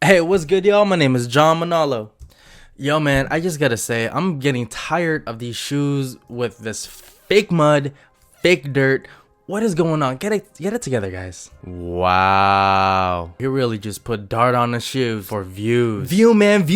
Hey, what's good, y'all? My name is John Manalo. Yo, man, I just gotta say, I'm getting tired of these shoes with this fake mud, fake dirt. What is going on? Get it together, guys. Wow. You really just put dirt on the shoes for views. View, man.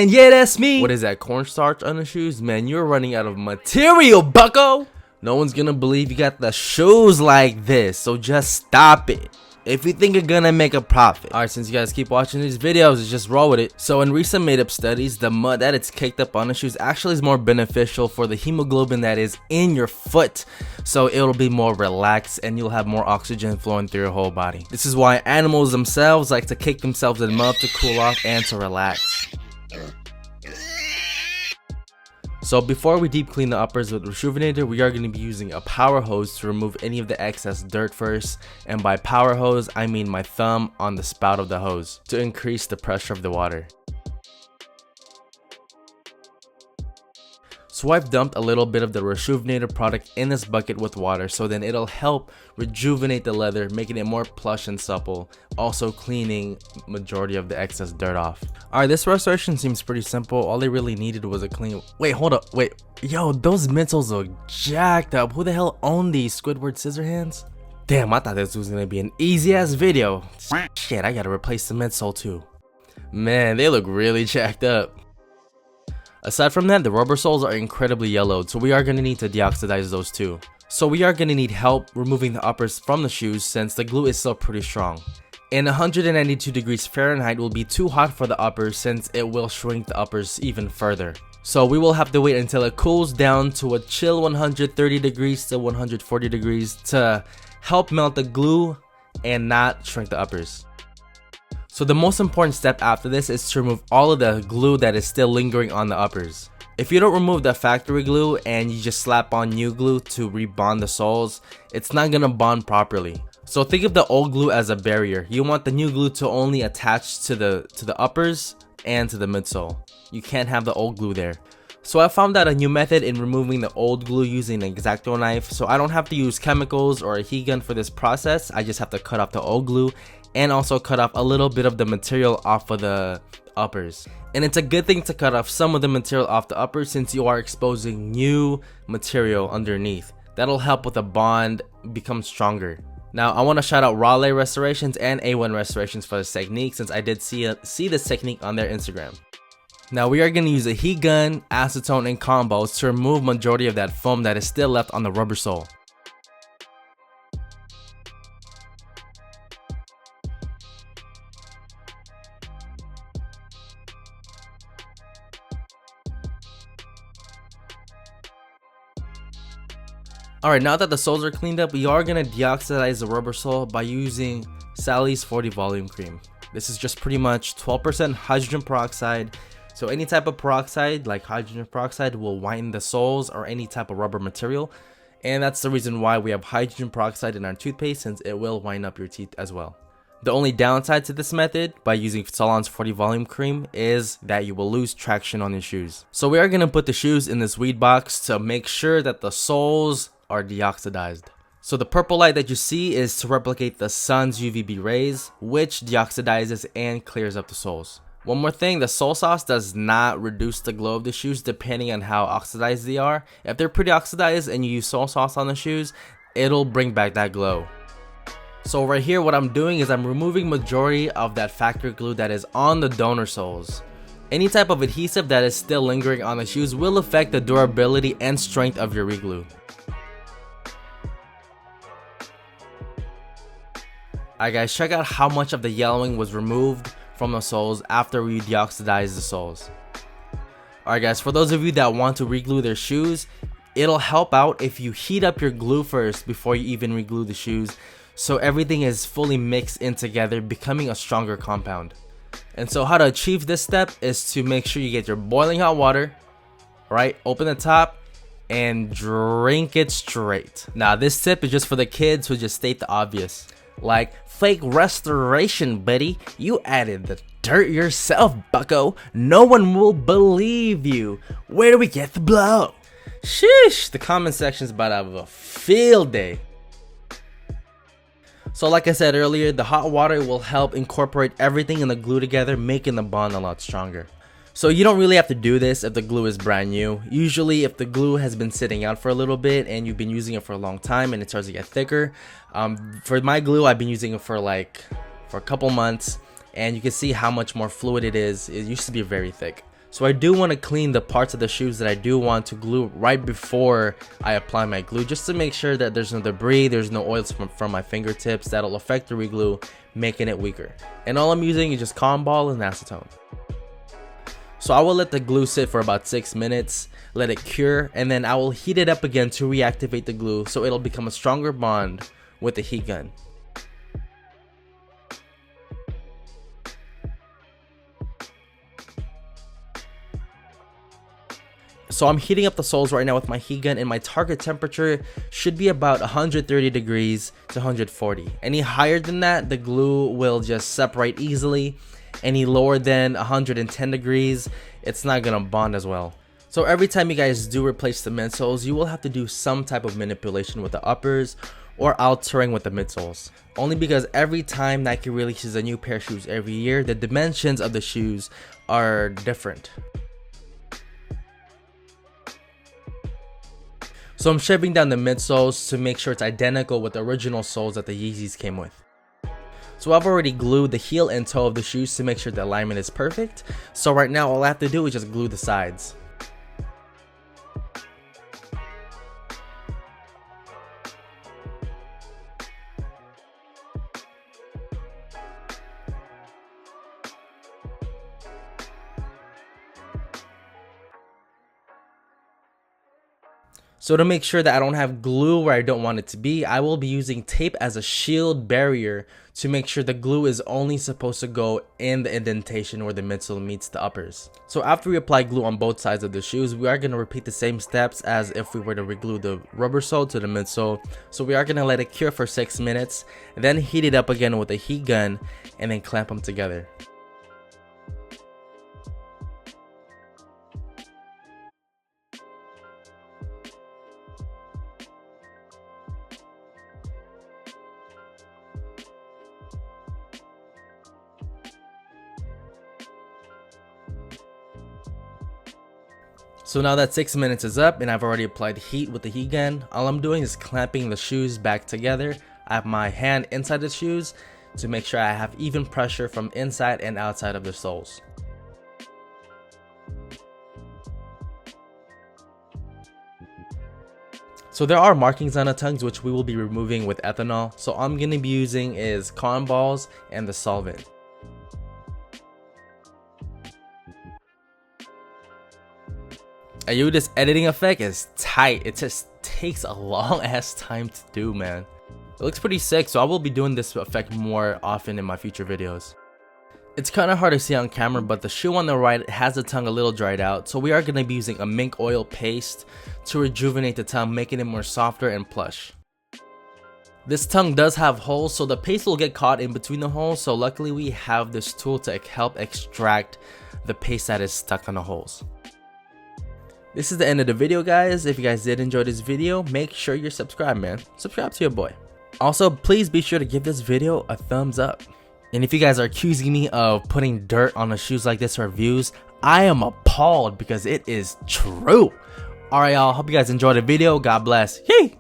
Yeah, that's me. What is that, cornstarch on the shoes? Man, you're running out of material, bucko. No one's gonna believe you got the shoes like this, so just stop it if you think you're gonna make a profit. Alright, since you guys keep watching these videos, just roll with it. So in recent made up studies, the mud that it's caked up on the shoes actually is more beneficial for the hemoglobin that is in your foot. So it'll be more relaxed and you'll have more oxygen flowing through your whole body. This is why animals themselves like to cake themselves in mud to cool off and to relax. So before we deep clean the uppers with Rejuvenator, we are going to be using a power hose to remove any of the excess dirt first. And by power hose, I mean my thumb on the spout of the hose to increase the pressure of the water. So I've dumped a little bit of the Rejuvenator product in this bucket with water, so then it'll help rejuvenate the leather, making it more plush and supple, also cleaning majority of the excess dirt off. Alright, this restoration seems pretty simple. All they really needed was a clean... Wait, hold up, wait. Yo, those midsoles look jacked up. Who the hell owned these Squidward scissor hands? Damn, I thought this was gonna be an easy ass video. Shit, I gotta replace the midsole too. Man, they look really jacked up. Aside from that, the rubber soles are incredibly yellowed, so we are going to need to deoxidize those too. So we are going to need help removing the uppers from the shoes since the glue is still pretty strong. And 192 degrees Fahrenheit will be too hot for the uppers since it will shrink the uppers even further. So we will have to wait until it cools down to a chill 130 degrees to 140 degrees to help melt the glue and not shrink the uppers. So the most important step after this is to remove all of the glue that is still lingering on the uppers. If you don't remove the factory glue and you just slap on new glue to rebond the soles, it's not gonna bond properly. So think of the old glue as a barrier. You want the new glue to only attach to the uppers and to the midsole. You can't have the old glue there. So I found out a new method in removing the old glue using an X-Acto knife, so I don't have to use chemicals or a heat gun for this process. I just have to cut off the old glue and also cut off a little bit of the material off of the uppers. And it's a good thing to cut off some of the material off the uppers since you are exposing new material underneath. That'll help with the bond become stronger. Now I want to shout out Raleigh Restorations and A1 Restorations for this technique since I did see this technique on their Instagram. Now we are going to use a heat gun, acetone, and combos to remove majority of that foam that is still left on the rubber sole. Alright, now that the soles are cleaned up, we are going to deoxidize the rubber sole by using Sally's 40 volume cream. This is just pretty much 12% hydrogen peroxide. So any type of peroxide like hydrogen peroxide will whiten the soles or any type of rubber material. And that's the reason why we have hydrogen peroxide in our toothpaste, since it will whiten up your teeth as well. The only downside to this method by using Salon's 40 volume cream is that you will lose traction on your shoes. So we are going to put the shoes in this weed box to make sure that the soles are deoxidized. So the purple light that you see is to replicate the sun's UVB rays, which deoxidizes and clears up the soles. One more thing, the sole sauce does not reduce the glow of the shoes depending on how oxidized they are. If they're pretty oxidized and you use sole sauce on the shoes, it'll bring back that glow. So right here what I'm doing is I'm removing majority of that factory glue that is on the donor soles. Any type of adhesive that is still lingering on the shoes will affect the durability and strength of your re-glue. Alright guys, check out how much of the yellowing was removed from the soles after we deoxidized the soles. Alright guys, for those of you that want to re-glue their shoes, it'll help out if you heat up your glue first before you even re-glue the shoes, so everything is fully mixed in together, becoming a stronger compound. And so how to achieve this step is to make sure you get your boiling hot water, right? Open the top and drink it straight. Now this tip is just for the kids who just state the obvious. Like, fake restoration, buddy. You added the dirt yourself, bucko. No one will believe you. Where do we get the blow? Sheesh, the comment section's about to have a field day. So like I said earlier, the hot water will help incorporate everything in the glue together, making the bond a lot stronger. So you don't really have to do this if the glue is brand new. Usually if the glue has been sitting out for a little bit and you've been using it for a long time and it starts to get thicker. For my glue, I've been using it for a couple months, and you can see how much more fluid it is. It used to be very thick. So I do want to clean the parts of the shoes that I do want to glue right before I apply my glue, just to make sure that there's no debris, there's no oils from my fingertips that'll affect the reglue, making it weaker. And all I'm using is just cotton ball and acetone. So I will let the glue sit for about 6 minutes, let it cure, and then I will heat it up again to reactivate the glue so it'll become a stronger bond with the heat gun. So I'm heating up the soles right now with my heat gun, and my target temperature should be about 130 degrees to 140. Any higher than that, the glue will just separate easily. Any lower than 110 degrees, it's not gonna bond as well. So every time you guys do replace the midsoles, you will have to do some type of manipulation with the uppers or altering with the midsoles. Only because every time Nike releases a new pair of shoes every year, the dimensions of the shoes are different. So I'm shaving down the midsoles to make sure it's identical with the original soles that the Yeezys came with. So I've already glued the heel and toe of the shoes to make sure the alignment is perfect. So right now all I have to do is just glue the sides. So to make sure that I don't have glue where I don't want it to be, I will be using tape as a shield barrier to make sure the glue is only supposed to go in the indentation where the midsole meets the uppers. So after we apply glue on both sides of the shoes, we are going to repeat the same steps as if we were to reglue the rubber sole to the midsole. So we are going to let it cure for 6 minutes, then heat it up again with a heat gun, and then clamp them together. So now that 6 minutes is up and I've already applied heat with the heat gun, all I'm doing is clamping the shoes back together. I have my hand inside the shoes to make sure I have even pressure from inside and outside of the soles. So there are markings on the tongues which we will be removing with ethanol. So all I'm going to be using is cotton balls and the solvent. And this editing effect is tight. It just takes a long ass time to do, man. It looks pretty sick, so I will be doing this effect more often in my future videos. It's kind of hard to see on camera, but the shoe on the right has the tongue a little dried out, so we are going to be using a mink oil paste to rejuvenate the tongue, making it more softer and plush. This tongue does have holes, so the paste will get caught in between the holes, so luckily we have this tool to help extract the paste that is stuck on the holes. This is the end of the video, guys. If you guys did enjoy this video, make sure you're subscribed, man. Subscribe to your boy. Also, please be sure to give this video a thumbs up. And if you guys are accusing me of putting dirt on the shoes like this for views, I am appalled because it is true. Alright, y'all. Hope you guys enjoyed the video. God bless. Yay!